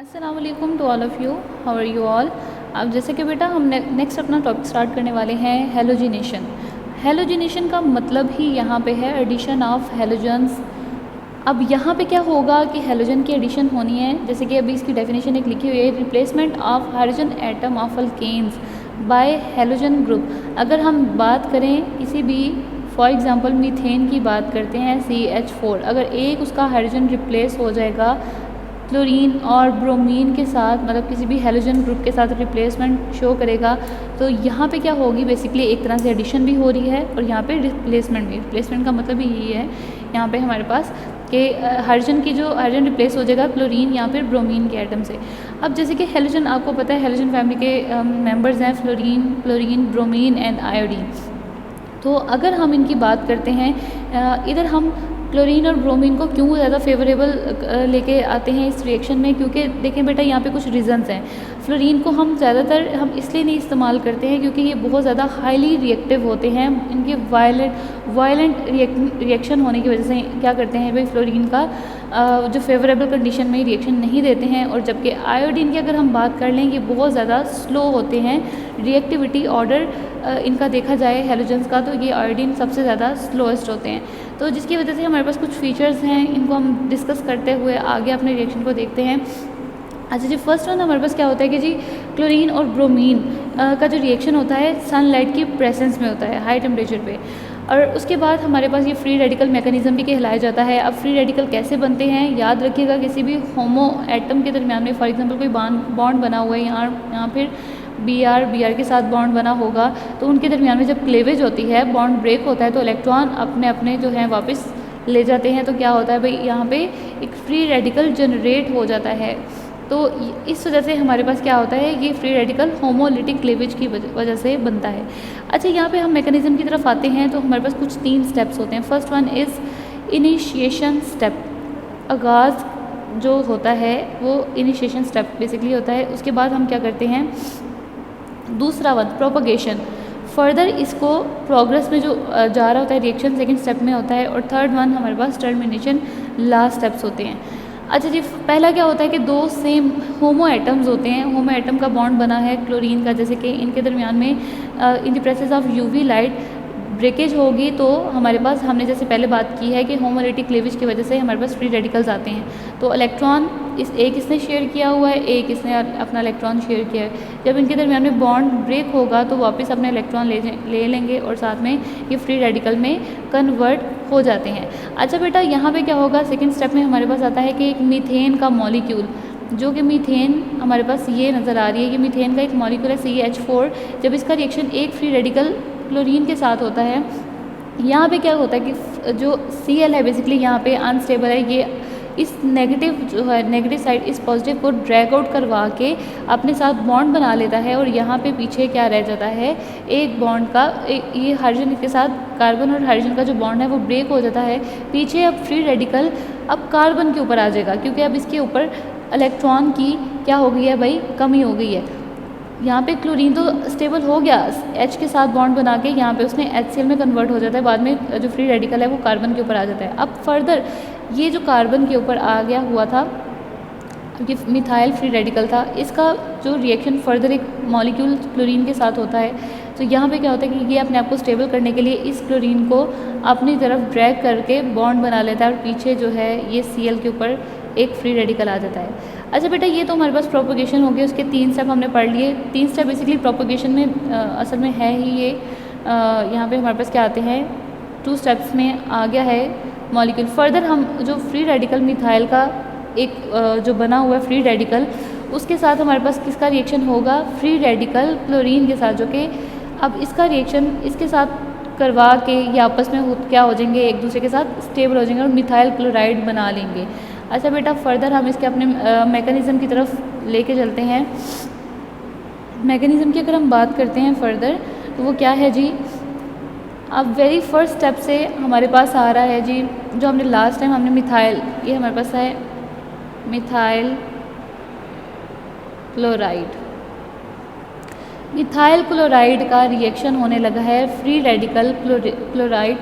अस्सलाम वालेकुम to all of you, how are you all. अब जैसे कि बेटा हम नेक्स्ट अपना टॉपिक स्टार्ट करने वाले हैं हेलोजिनेशन। हेलोजिनेशन का मतलब ही यहाँ पे है एडिशन ऑफ हेलोजन्स। अब यहाँ पे क्या होगा कि हेलोजन की एडिशन होनी है, जैसे कि अभी इसकी डेफिनेशन एक लिखी हुई है, replacement of hydrogen atom of alkanes by halogen group. अगर हम बात करें किसी भी फॉर एग्जांपल मीथेन की बात करते हैं CH4, अगर एक उसका हाइड्रोजन रिप्लेस हो जाएगा क्लोरीन और ब्रोमीन के साथ, मतलब किसी भी हेलोजन ग्रुप के साथ रिप्लेसमेंट शो करेगा, तो यहाँ पे क्या होगी, बेसिकली एक तरह से एडिशन भी हो रही है और यहाँ पे रिप्लेसमेंट भी। रिप्लेसमेंट का मतलब ही यही है यहाँ पे हमारे पास कि हाइड्रोजन रिप्लेस हो जाएगा क्लोरीन या फिर ब्रोमीन के एटम से। अब जैसे कि हेलोजन, आपको पता है हेलोजन फैमिली के मेंबर्स हैं fluorine, chlorine, bromine and iodine. तो अगर हम इनकी बात करते हैं, इधर हम क्लोरीन और ब्रोमीन को क्यों ज़्यादा फेवरेबल लेके आते हैं इस रिएक्शन में, क्योंकि देखें बेटा यहाँ पे कुछ रीज़न्स हैं। फ्लोरीन को हम ज़्यादातर इसलिए नहीं इस्तेमाल करते हैं क्योंकि ये बहुत ज़्यादा हाईली रिएक्टिव होते हैं। इनके वायलेंट रिएक्शन होने की वजह से क्या करते हैं भाई, फ्लोरीन का जो फेवरेबल कंडीशन में रिएक्शन नहीं देते हैं। और जबकि आयोडीन की अगर हम बात कर लें, ये बहुत ज़्यादा स्लो होते हैं, रिएक्टिविटी ऑर्डर इनका देखा जाए हेलोजन्स का, तो ये आयोडीन सबसे ज़्यादा स्लोएस्ट होते हैं। तो जिसकी वजह से हमारे पास कुछ फीचर्स हैं, इनको हम डिस्कस करते हुए आगे अपने रिएक्शन को देखते हैं। अच्छा जी, फर्स्ट वन हमारे पास क्या होता है कि जी क्लोरीन और ब्रोमीन का जो रिएक्शन होता है सनलाइट की प्रेजेंस में होता है हाई टेम्परेचर पे, और उसके बाद हमारे पास ये फ्री रेडिकल मैकेनिज्म भी कहलाया जाता है। अब फ्री रेडिकल कैसे बनते हैं, याद रखिएगा, किसी भी होमो एटम के दरमियान में फॉर एग्जांपल कोई बॉन्ड बना हुआ है, यहाँ फिर Br के साथ बॉन्ड बना होगा, तो उनके दरमियान में जब क्लेवेज होती है, बॉन्ड ब्रेक होता है, तो इलेक्ट्रॉन अपने अपने जो हैं वापस ले जाते हैं। तो क्या होता है भाई, यहाँ पे एक फ्री रेडिकल जनरेट हो जाता है। तो इस वजह से हमारे पास क्या होता है, ये फ्री रेडिकल होमोलिटिक क्लेवेज की वजह से बनता है। अच्छा, यहाँ पे हम मैकेनिज्म की तरफ आते हैं, तो हमारे पास कुछ 3 स्टेप्स होते हैं। First one is initiation step, आगाज़ जो होता है वो इनिशिएशन स्टेप बेसिकली होता है। उसके बाद हम क्या करते हैं, दूसरा वन प्रोपगेशन, फर्दर इसको प्रोग्रेस में जो जा रहा होता है रिएक्शन सेकंड स्टेप में होता है। और थर्ड वन हमारे पास टर्मिनेशन, लास्ट स्टेप्स होते हैं। अच्छा जी, पहला क्या होता है कि 2 सेम होमो एटम्स होते हैं, होमो एटम का बॉन्ड बना है क्लोरीन का, जैसे कि इनके दरमियान में in the presence of UV light breakage होगी, तो हमारे पास, हमने जैसे पहले बात की है कि होमोलिटिक क्लेवेज की वजह से हमारे पास फ्री रेडिकल्स आते हैं। तो इलेक्ट्रॉन एक इसने शेयर किया हुआ है, एक इसने अपना इलेक्ट्रॉन शेयर किया है। जब इनके दरमियान में बॉन्ड ब्रेक होगा तो वापस अपना इलेक्ट्रॉन ले लेंगे और साथ में ये फ्री रेडिकल में कन्वर्ट हो जाते हैं। अच्छा बेटा, यहाँ पे क्या होगा, सेकंड स्टेप में हमारे पास आता है कि एक मीथेन का मॉलिक्यूल, जो कि मीथेन हमारे पास ये नज़र आ रही है कि मीथेन का एक मॉलिक्यूल है CH4। जब इसका रिएक्शन एक फ्री रेडिकल क्लोरीन के साथ होता है, यहाँ पे क्या होता है कि जो Cl है बेसिकली यहाँ पे अनस्टेबल है, ये इस नेगेटिव जो है, नेगेटिव साइड इस पॉजिटिव को ड्रैग आउट करवा के अपने साथ बॉन्ड बना लेता है, और यहाँ पे पीछे क्या रह जाता है, एक बॉन्ड का ये हाइड्रोजन के साथ कार्बन और हाइड्रोजन का जो बॉन्ड है वो ब्रेक हो जाता है पीछे। अब फ्री रेडिकल अब कार्बन के ऊपर आ जाएगा, क्योंकि अब इसके ऊपर इलेक्ट्रॉन की क्या हो गई है भाई, कमी हो गई है। यहाँ पे क्लोरीन तो स्टेबल हो गया, H के साथ बॉन्ड बना के यहाँ पे उसने HCl में कन्वर्ट हो जाता है, बाद में जो फ्री रेडिकल है वो कार्बन के ऊपर आ जाता है। अब फर्दर ये जो कार्बन के ऊपर आ गया हुआ था, क्योंकि मिथाइल फ्री रेडिकल था, इसका जो रिएक्शन फर्दर एक मॉलिक्यूल क्लोरीन के साथ होता है, तो यहाँ पे क्या होता है कि ये अपने आप को स्टेबल करने के लिए इस क्लोरीन को अपनी तरफ ड्रैग करके बॉन्ड बना लेता है, और पीछे जो है ये Cl के ऊपर एक फ्री रेडिकल आ जाता है। अच्छा बेटा, ये तो हमारे पास प्रोपगेशन हो गया, उसके 3 स्टेप हमने पढ़ लिए। 3 स्टेप बेसिकली प्रोपगेशन में असल में है ही ये। यहाँ पे हमारे पास क्या आते हैं, 2 स्टेप्स में आ गया है मॉलिक्यूल। फर्दर हम जो फ्री रेडिकल मिथाइल का एक जो बना हुआ है फ्री रेडिकल, उसके साथ हमारे पास किसका रिएक्शन होगा, फ्री रेडिकल क्लोरीन के साथ, जो कि अब इसका रिएक्शन इसके साथ करवा के ये आपस में क्या हो जाएंगे, एक दूसरे के साथ स्टेबल हो जाएंगे और मिथाइल क्लोराइड बना लेंगे। अच्छा बेटा, फर्दर हम इसके अपने मैकेनिज़्म की तरफ लेके चलते हैं। मैकेनिज़्म की अगर हम बात करते हैं फर्दर, तो वो क्या है जी, अब वेरी फर्स्ट स्टेप से हमारे पास आ रहा है जी, जो हमने लास्ट टाइम हमने मिथाइल, ये हमारे पास है मिथाइल क्लोराइड। मिथाइल क्लोराइड का रिएक्शन होने लगा है फ्री रेडिकल क्लोराइड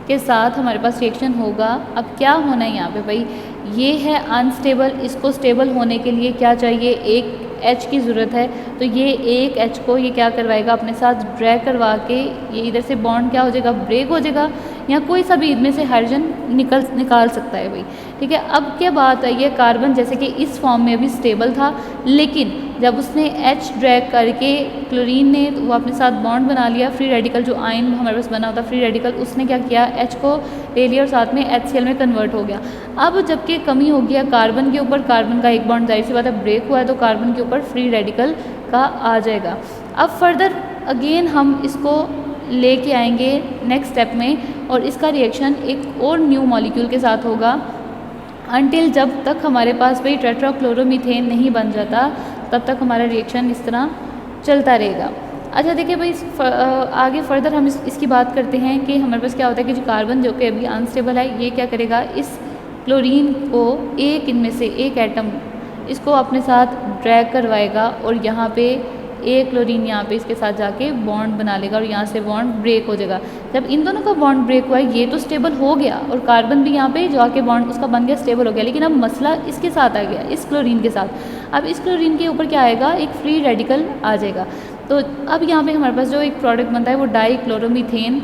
के साथ, हमारे पास रिएक्शन होगा। अब क्या होना है यहाँ पे भाई, ये है अनस्टेबल, इसको स्टेबल होने के लिए क्या चाहिए, एक H की ज़रूरत है। तो ये एक H को ये क्या करवाएगा, अपने साथ ड्रैग करवा के ये इधर से बॉन्ड क्या हो जाएगा, ब्रेक हो जाएगा, या कोई सा भी इनमें से हाइड्रोजन निकाल सकता है भाई। ठीक है, अब क्या बात है, ये कार्बन जैसे कि इस फॉर्म में अभी स्टेबल था, लेकिन जब उसने H ड्रैग करके क्लोरीन ने तो वो अपने साथ बॉन्ड बना लिया, फ्री रेडिकल जो आयन हमारे पास बना होता फ्री रेडिकल, उसने क्या किया, H को ले लिया और साथ में HCl में कन्वर्ट हो गया। अब जबकि कमी हो गया कार्बन के ऊपर, कार्बन का एक बॉन्ड जाहिर सी बात है ब्रेक हुआ है, तो कार्बन के ऊपर फ्री रेडिकल का आ जाएगा। अब फर्दर अगेन हम इसको लेके आएंगे नेक्स्ट स्टेप में, और इसका रिएक्शन एक और न्यू मॉलिक्यूल के साथ होगा, अनटिल जब तक हमारे पास भाई टेट्राक्लोरोमीथेन नहीं बन जाता तब तक हमारा रिएक्शन इस तरह चलता रहेगा। अच्छा देखिए भाई, आगे फर्दर हम इसकी बात करते हैं कि हमारे पास क्या होता है कि जो कार्बन जो कि अभी अनस्टेबल है, ये क्या करेगा, इस क्लोरीन को एक इनमें से एक एटम इसको अपने साथ ड्रैग करवाएगा, और यहाँ पे एक क्लोरीन यहाँ पे इसके साथ जाके बॉन्ड बना लेगा और यहाँ से बॉन्ड ब्रेक हो जाएगा। जब इन दोनों का बॉन्ड ब्रेक हुआ है, ये तो स्टेबल हो गया और कार्बन भी यहाँ पे जाके बॉन्ड उसका बन गया, स्टेबल हो गया, लेकिन अब मसला इसके साथ आ गया, इस क्लोरीन के साथ। अब इस क्लोरीन के ऊपर क्या आएगा, एक फ्री रेडिकल आ जाएगा। तो अब यहाँ पे हमारे पास जो एक प्रोडक्ट बनता है वो डाईक्लोरोमीथेन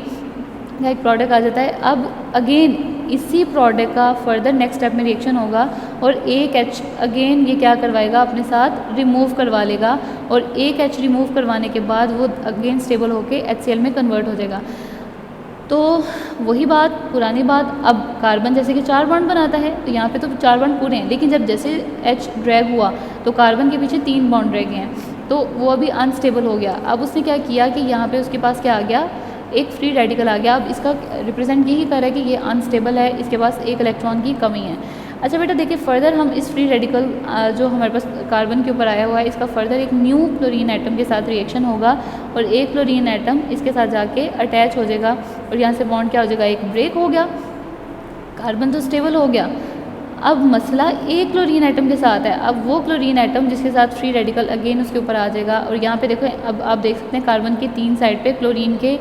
का एक प्रोडक्ट आ जाता है। अब अगेन इसी प्रोडक्ट का फर्दर नेक्स्ट स्टेप में रिएक्शन होगा, और एक H अगेन ये क्या करवाएगा, अपने साथ रिमूव करवा लेगा, और एक H रिमूव करवाने के बाद वो अगेन स्टेबल होके HCl में कन्वर्ट हो जाएगा। तो वही बात, पुरानी बात, अब कार्बन जैसे कि 4 बॉन्ड बनाता है, तो यहाँ पे तो 4 बॉन्ड पूरे हैं, लेकिन जब जैसे H ड्रैग हुआ तो कार्बन के पीछे 3 बॉन्ड रह गए हैं, तो वो अभी अनस्टेबल हो गया। अब उसने क्या किया कि यहाँ पे उसके पास क्या आ गया, एक फ्री रेडिकल आ गया। अब इसका रिप्रेजेंट यही कर रहा है कि ये अनस्टेबल है, इसके पास एक इलेक्ट्रॉन की कमी है। अच्छा बेटा देखिए, फर्दर हम इस फ्री रेडिकल जो हमारे पास कार्बन के ऊपर आया हुआ है, इसका फर्दर एक न्यू क्लोरीन एटम के साथ रिएक्शन होगा, और एक क्लोरीन एटम इसके साथ जाके अटैच हो जाएगा, और यहाँ से बॉन्ड क्या हो जाएगा, एक ब्रेक हो गया, कार्बन तो स्टेबल हो गया। अब मसला एक क्लोरीन एटम के साथ है। अब वो क्लोरीन एटम जिसके साथ फ्री रेडिकल अगेन उसके ऊपर आ जाएगा, और यहाँ पे देखो, अब आप देख सकते हैं कार्बन की 3 साइड पे क्लोरीन के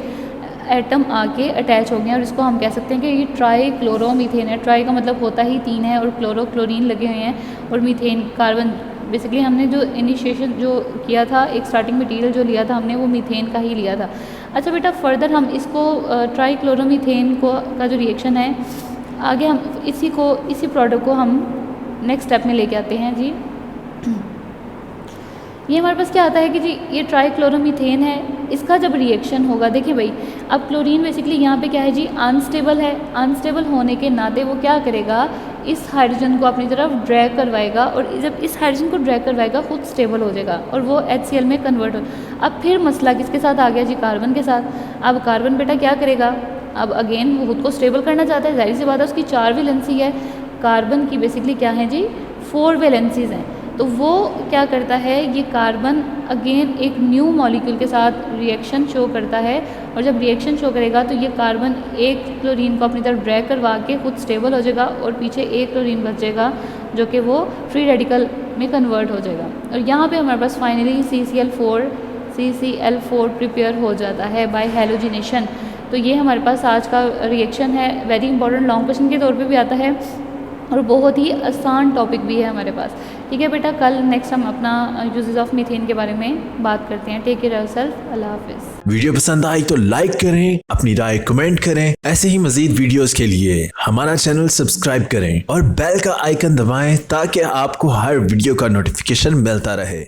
एटम आके अटैच हो गए हैं, और इसको हम कह सकते हैं कि ये ट्राई क्लोरोमीथेन है। ट्राई का मतलब होता ही 3 है, और क्लोरो क्लोरीन लगे हुए हैं, और मीथेन कार्बन। बेसिकली हमने जो इनिशिएशन जो किया था, एक स्टार्टिंग मटेरियल जो लिया था हमने, वो मीथेन का ही लिया था। अच्छा बेटा, फर्दर हम इसको ट्राई क्लोरोमीथेन को का जो रिएक्शन है, आगे हम इसी प्रोडक्ट को हम नेक्स्ट स्टेप में लेके आते हैं जी। ये हमारे पास क्या आता है कि जी ये ट्राईक्लोरोमीथेन है, इसका जब रिएक्शन होगा, देखिए भाई, अब क्लोरीन बेसिकली यहाँ पे क्या है जी, अनस्टेबल है। अनस्टेबल होने के नाते वो क्या करेगा, इस हाइड्रोजन को अपनी तरफ ड्रैग करवाएगा, और जब इस हाइड्रोजन को ड्रैग करवाएगा खुद स्टेबल हो जाएगा, और वो HCl में कन्वर्ट हो। अब फिर मसला किसके साथ आ गया जी, कार्बन के साथ। अब कार्बन बेटा क्या करेगा, अब अगेन वो खुद को स्टेबल करना चाहता है, जाहिर सी बात है, उसकी 4 वैलेंसी है। कार्बन की बेसिकली क्या है जी, 4 वैलेंसीज हैं। तो वो क्या करता है, ये कार्बन अगेन एक न्यू मॉलिक्यूल के साथ रिएक्शन शो करता है, और जब रिएक्शन शो करेगा तो ये कार्बन एक क्लोरीन को अपनी तरफ ड्रैग करवा के खुद स्टेबल हो जाएगा, और पीछे एक क्लोरीन बचेगा जो कि वो फ्री रेडिकल में कन्वर्ट हो जाएगा। और यहाँ पे हमारे पास फाइनली CCl4 प्रिपेयर हो जाता है बाय हैलोजिनेशन। तो ये हमारे पास आज का रिएक्शन है, वेरी इंपॉर्टेंट लॉन्ग क्वेश्चन के तौर पे भी आता है, और बहुत ही आसान टॉपिक भी है हमारे पास। ठीक है बेटा, कल नेक्स्ट हम अपना यूजेस ऑफ मीथेन के बारे में बात करते हैं। टेक केयर ऑफ योरसेल्फ, अल्लाह हाफिज़। वीडियो पसंद आई तो लाइक करें, अपनी राय कमेंट करें। ऐसे ही मजीद वीडियोस के लिए हमारा चैनल सब्सक्राइब करें और बेल का आइकन दबाएं ताकि आपको हर वीडियो का नोटिफिकेशन मिलता रहे।